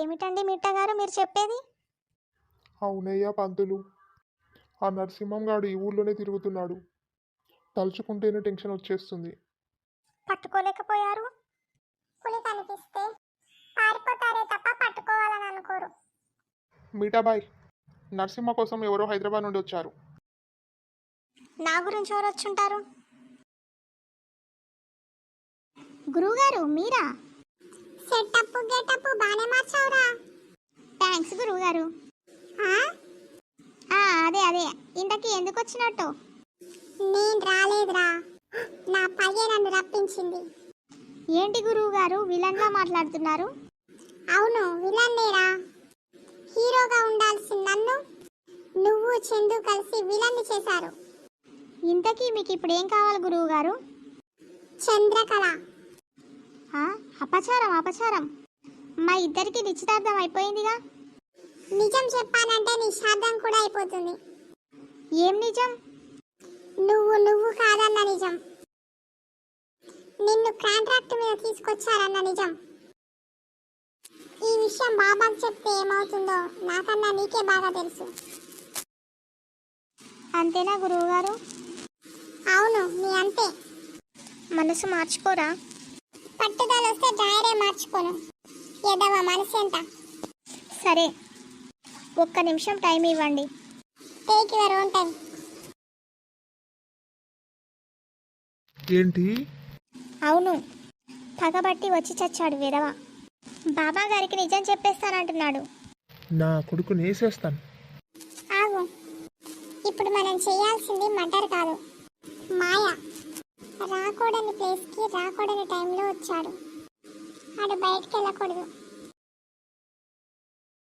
ఏమిటండి మిట్టగారు మీరు చెప్పేది? అవునయ్యా పంతులు, ఆ నరసింహం గాడు ఈ ఊళ్ళోనే తిరుగుతున్నాడు. తలుచుకుంటేనే టెన్షన్ వచ్చేస్తుంది. పట్టుకోలేకపోయారు? పులి కనిపిస్తే పారిపోతారే తప్ప పట్టుకోవాలని అనుకోరు. మీఠాబాయ్, నరసింహ కోసం ఎవరో హైదరాబాద్ నుండి వచ్చారు. నా గురించి ఎవరు వచ్చుంటారు? గురువుగారు మీరా? సెటప్ గెటప్ బానే మార్చావురా. థ్యాంక్స్ గురువుగారు. అదే ఇంతకీ ఎందుకు వచ్చినట్టు? నేను రాలేదురా, నా పయ్య నన్ను రప్పించింది. ఏంటి గురువుగారు విలన్లా మాట్లాడుతున్నారు? అవును విలన్నేరా. హీరోగా ఉండాల్సిన నన్ను నువ్వు చందు కలిసి విలన్ని చేశారు. ఇంతకీ మీకు ఇప్పుడు ఏం కావాలి గురువుగారు? చంద్రకళ. అపచారం. మా ఇద్దరికి నిశ్చితార్థం అయిపోయిందిగా. నిజం చెప్పానంటే నిశ్శబ్దం కూడా అయిపోతుంది. ఏం నిజం? నువ్వు కాదన్న నిజం. నిన్ను కాంట్రాక్ట్ మీద తీసుకొచ్చారన్న నిజం. ఈ విషయం బాబాకు చెప్తే ఏమవుతుందో నాకన్నా నీకే బాగా తెలుసు. అంతేనా గురువుగారు? అవును, నీ అంతే. మనసు మార్చుకోరా? పట్టుదల వస్తే డ్రాయరే మార్చుకోను. ఎదవ మనసు ఎంత. సరే, ఒక్క నిమిషం టైం ఇవ్వండి. Take your own time. ఏంటి? అవును, పగబట్టి వచ్చి చచ్చాడు విధవ. బాబా గారికి నిజం చెప్పేస్తానంటున్నాడు. నా కొడుకుని వేసేస్తాను. ఆగు, ఇప్పుడు మనం చేయాల్సింది మర్డర్ కాదు, మాయ. రాకూడని ప్లేస్కి రాకూడని టైంలో వచ్చాడు. ఆడు బయటికి వెళ్ళకూడదు.